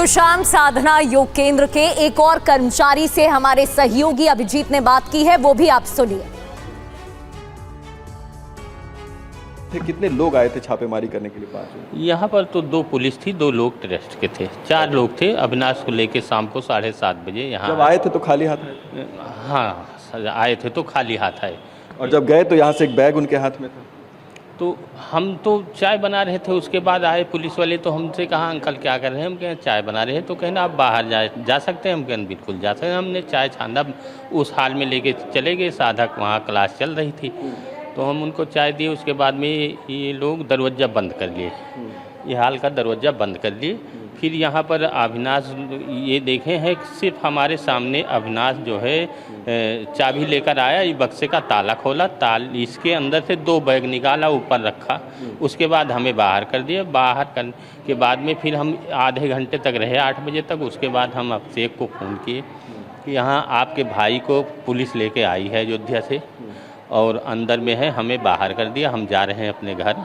तो शाम साधना योग केंद्र के एक और कर्मचारी से हमारे सहयोगी अभिजीत ने बात की है, वो भी आप सुनिए। कितने लोग आए थे छापेमारी करने के लिए पास? यहाँ पर तो 2 पुलिस थी, 2 लोग ट्रस्ट के थे, 4 लोग थे। अविनाश को लेके शाम को 7:30 बजे यहाँ जब आए थे तो खाली हाथ आए? हाँ, आए थे तो खाली हाथ आए। और जब गए तो यहाँ से एक बैग उनके हाथ में था? तो हम तो चाय बना रहे थे, उसके बाद आए पुलिस वाले। तो हमसे कहा अंकल क्या कर रहे हैं? हम कहें चाय बना रहे हैं। तो कहना आप बाहर जा सकते हैं? हम कहें बिल्कुल जा सकते हैं। हमने चाय छाना उस हाल में लेके चले गए। साधक वहाँ क्लास चल रही थी तो हम उनको चाय दिए। उसके बाद में ये लोग दरवाज़ा बंद कर लिए, ये हाल का दरवाज़ा बंद कर लिए। फिर यहाँ पर अविनाश ये देखे हैं सिर्फ हमारे सामने अविनाश जो है चाबी लेकर आया, ये बक्से का ताला खोला, इसके अंदर से 2 बैग निकाला, ऊपर रखा। उसके बाद हमें बाहर कर दिया। बाहर करने के बाद में फिर हम आधे घंटे तक रहे, 8 बजे तक। उसके बाद हम अभिषेक को फ़ोन किए कि यहाँ आपके भाई को पुलिस लेके आई है अयोध्या से और अंदर में है, हमें बाहर कर दिया, हम जा रहे हैं अपने घर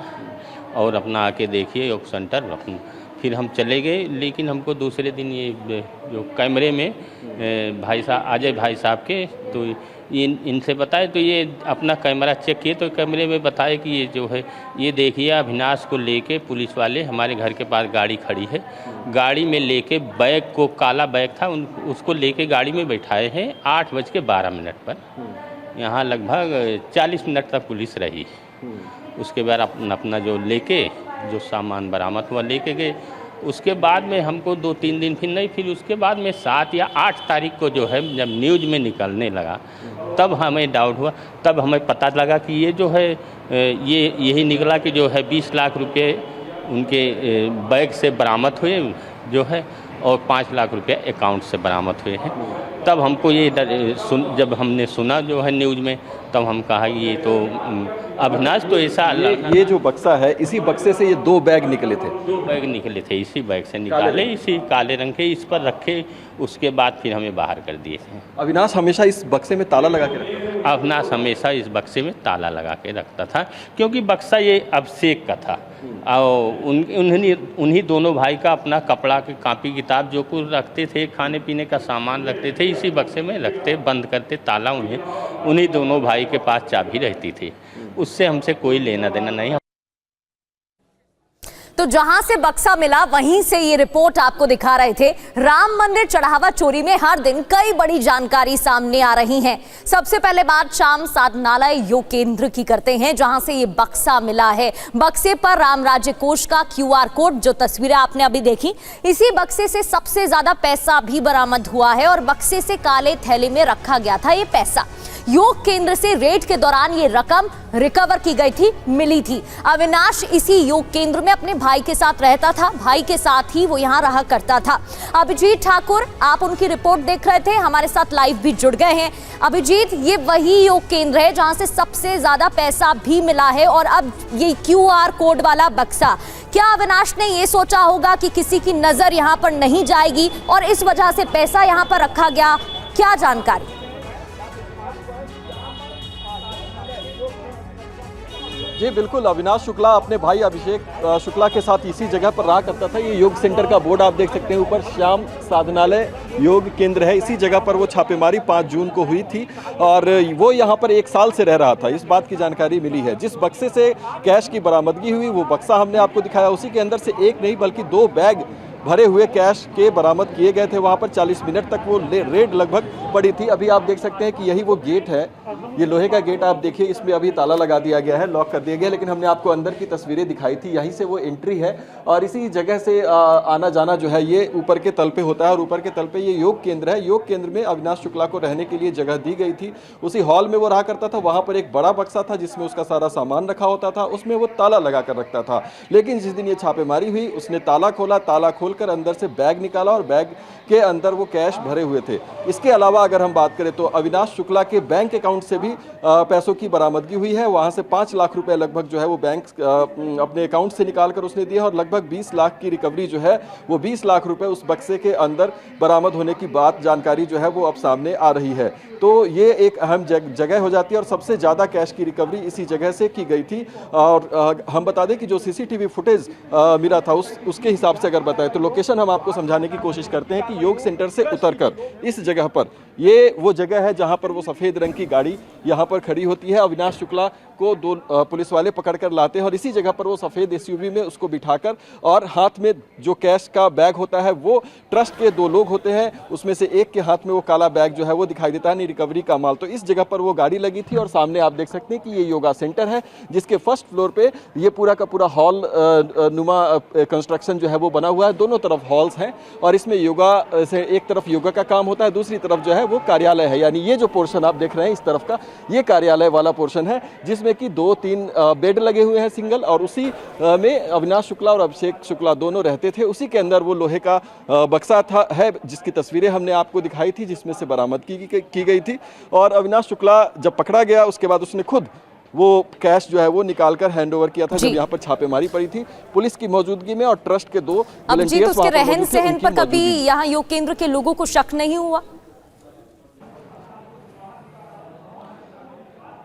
और अपना आके देखिए योग सेंटर। फिर हम चले गए। लेकिन हमको दूसरे दिन ये जो कैमरे में भाई साहब अजय भाई साहब के तो इनसे बताए, तो ये अपना कैमरा चेक किए तो कैमरे में बताए कि ये जो है ये देखिए अविनाश को लेके पुलिस वाले हमारे घर के पास गाड़ी खड़ी है, गाड़ी में लेके बैग को, काला बैग था उसको लेके गाड़ी में बैठाए हैं 8:12 पर। यहाँ लगभग 40 मिनट तक पुलिस रही। उसके बाद अपना जो लेके जो सामान बरामद हुआ लेके गए। उसके बाद में हमको 2-3 दिन फिर नहीं, फिर उसके बाद में 7 या 8 तारीख को जो है जब न्यूज़ में निकलने लगा तब हमें डाउट हुआ, तब हमें पता लगा कि ये जो है यही निकला कि जो है 20 लाख रुपये उनके बैग से बरामद हुए जो है और 5 लाख रुपये अकाउंट से बरामद हुए हैं। तब हमको ये जब हमने सुना जो है न्यूज़ में, तब हम कहा कि ये तो अविनाश तो ऐसा ये जो बक्सा है, इसी बक्से से ये 2 बैग निकले थे? 2 बैग निकले थे, इसी बैग से निकाले, इसी काले रंग के, इस पर रखे। उसके बाद फिर हमें बाहर कर दिए थे। अविनाश हमेशा इस बक्से में ताला लगा के रखता था? अविनाश हमेशा इस बक्से में ताला लगा के रखता था, क्योंकि बक्सा ये अभिषेक का था और उन्हीं दोनों भाई का अपना कपड़ा के कॉपी किताब जो कुछ रखते थे, खाने पीने का सामान रखते थे, इसी बक्से में रखते, बंद करते ताला। उन्हीं दोनों भाई के पास चाबी रहती थी, उससे हमसे कोई लेना देना नहीं। तो जहां से बक्सा मिला वहीं से ये रिपोर्ट आपको दिखा रहे थे। राम मंदिर चढ़ावा चोरी में हर दिन कई बड़ी जानकारी सामने आ रही हैं। सबसे पहले बात शाम साधनालय योग केंद्र की करते हैं, जहां से ये बक्सा मिला है। बक्से पर राम राज्य कोष का QR कोड, जो तस्वीरें आपने अभी देखी, इसी बक्से से सबसे ज्यादा पैसा भी बरामद हुआ है और बक्से से काले थैले में रखा गया था ये पैसा। योग केंद्र से रेड के दौरान ये रकम रिकवर की गई थी, मिली थी। अविनाश इसी योग केंद्र में अपने भाई के साथ रहता था, भाई के साथ ही वो यहाँ रहा करता था। अभिजीत ठाकुर, आप उनकी रिपोर्ट देख रहे थे, हमारे साथ लाइव भी जुड़ गए हैं। अभिजीत, ये वही योग केंद्र है जहां से सबसे ज्यादा पैसा भी मिला है और अब ये QR कोड वाला बक्सा, क्या अविनाश ने ये सोचा होगा कि किसी की नजर यहाँ पर नहीं जाएगी और इस वजह से पैसा यहाँ पर रखा गया? क्या जानकारी? जी बिल्कुल, अविनाश शुक्ला अपने भाई अभिषेक शुक्ला के साथ इसी जगह पर रहा करता था। ये योग सेंटर का बोर्ड आप देख सकते हैं ऊपर, श्याम साधनालय योग केंद्र है। इसी जगह पर वो छापेमारी 5 जून को हुई थी और वो यहाँ पर 1 साल से रह रहा था। इस बात की जानकारी मिली है। जिस बक्से से कैश की बरामदगी हुई वो बक्सा हमने आपको दिखाया, उसी के अंदर से 1 नहीं बल्कि 2 बैग भरे हुए कैश के बरामद किए गए थे। वहाँ पर 40 मिनट तक वो रेड लगभग पड़ी थी। अभी आप देख सकते हैं कि यही वो गेट है, ये लोहे का गेट आप देखिए, इसमें अभी ताला लगा दिया गया है, लॉक कर दिया गया, लेकिन हमने आपको अंदर की तस्वीरें दिखाई थी। यहीं से वो एंट्री है और इसी जगह से आना जाना जो है ये ऊपर के तल पे होता है और ऊपर के तल पे ये योग केंद्र है। योग केंद्र में अविनाश शुक्ला को रहने के लिए जगह दी गई थी। उसी हॉल में वो रहा करता था। वहाँ पर एक बड़ा बक्सा था जिसमें उसका सारा सामान रखा होता था, उसमें वो ताला लगा कर रखता था। लेकिन जिस दिन ये छापेमारी हुई उसने ताला खोला, ताला खोलकर अंदर से बैग निकाला और बैग के अंदर वो कैश भरे हुए थे। इसके अलावा अगर हम बात करें तो अविनाश शुक्ला के बैंक अकाउंट से भी पैसों की बरामदगी हुई है। वहां से 5 लाख रुपए लगभग जो है वो बैंक अपने अकाउंट से निकाल कर उसने दिया और लगभग 20 लाख की रिकवरी जो है वो 20 लाख रुपए उस बक्से के अंदर बरामद होने की बात, जानकारी जो है वो अब सामने आ रही है। तो ये एक अहम जगह हो जाती है और सबसे ज़्यादा कैश की रिकवरी इसी जगह से की गई थी। और हम बता दें कि जो CCTV फुटेज मिला था उसके हिसाब से अगर बताएं तो लोकेशन हम आपको समझाने की कोशिश करते हैं कि योग सेंटर से उतरकर इस जगह पर, ये वो जगह है जहां पर वो सफ़ेद रंग की गाड़ी यहां पर खड़ी होती है। अविनाश शुक्ला को दो पुलिस वाले पकड़कर लाते हैं और इसी जगह पर वो सफ़ेद एसयूवी में उसको बिठाकर, और हाथ में जो कैश का बैग होता है वो ट्रस्ट के दो लोग होते हैं, उसमें से एक के हाथ में वो काला बैग जो है वो दिखाई देता है, नहीं रिकवरी का माल। तो इस जगह पर वो गाड़ी लगी थी और सामने आप देख सकते हैं कि ये योगा सेंटर है जिसके फर्स्ट फ्लोर पे ये पूरा का पूरा हॉल नुमा कंस्ट्रक्शन जो है वो बना हुआ है। दोनों तरफ हॉल्स हैं और इसमें योगा से एक तरफ योगा का काम होता है, दूसरी तरफ जो है वो कार्यालय है। यानी ये जो पोर्शन आप देख रहे हैं इस तरफ का, ये कार्यालय वाला पोर्शन है जिसमें कि 2-3 बेड लगे हुए हैं सिंगल, और उसी में अविनाश शुक्ला और अभिषेक शुक्ला दोनों रहते थे। उसी के अंदर वो लोहे का बक्सा था है जिसकी तस्वीरें हमने आपको दिखाई थी, जिसमें से बरामद की गई थी। और अविनाश शुक्ला जब पकड़ा गया उसके बाद उसने खुद वो कैश जो है वो निकालकर हैंडओवर किया था जब यहाँ पर छापेमारी पड़ी थी पुलिस की मौजूदगी में और ट्रस्ट के 2 वॉलंटियर्स उसके रहन सहन पर कभी यहाँ योग केंद्र के लोगों को शक नहीं हुआ?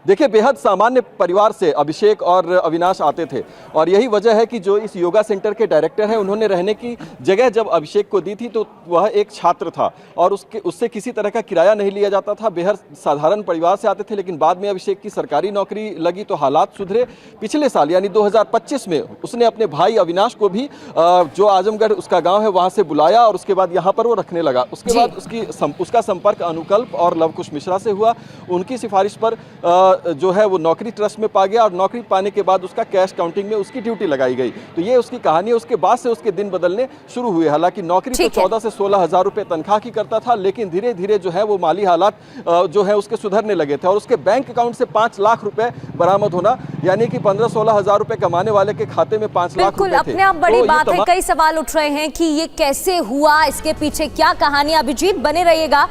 देखिए, बेहद सामान्य परिवार से अभिषेक और अविनाश आते थे और यही वजह है कि जो इस योगा सेंटर के डायरेक्टर हैं उन्होंने रहने की जगह जब अभिषेक को दी थी तो वह एक छात्र था और उससे किसी तरह का किराया नहीं लिया जाता था। बेहद साधारण परिवार से आते थे, लेकिन बाद में अभिषेक की सरकारी नौकरी लगी तो हालात सुधरे। पिछले साल यानी 2025 में उसने अपने भाई अविनाश को भी जो आजमगढ़ उसका गाँव है वहाँ से बुलाया और उसके बाद यहाँ पर वो रखने लगा। उसके बाद उसका संपर्क अनुकल्प और लवकुश मिश्रा से हुआ। उनकी सिफारिश पर जो है वो नौकरी ट्रस्ट में पा गया और नौकरी पाने के बाद उसका कैश काउंटिंग में उसकी ड्यूटी लगाई गई। तो ये उसकी कहानी है। उसके बाद से उसके दिन बदलने शुरू हुए। हालांकि नौकरी तो 14 से 16 हजार रुपए तनख्वाह की करता था, लेकिन धीरे धीरे जो है वो माली हालात जो है उसके सुधरने लगे थे और उसके बैंक अकाउंट से 5 लाख रुपए बरामद होना, यानी कि 15-16 हजार रुपए कमाने वाले के खाते में 5 लाख रुपए थे। अपने आप बड़ी बात है। कई सवाल उठ रहे हैं कि ये कैसे हुआ, इसके पीछे क्या कहानी। अभिजीत बने रहिएगा।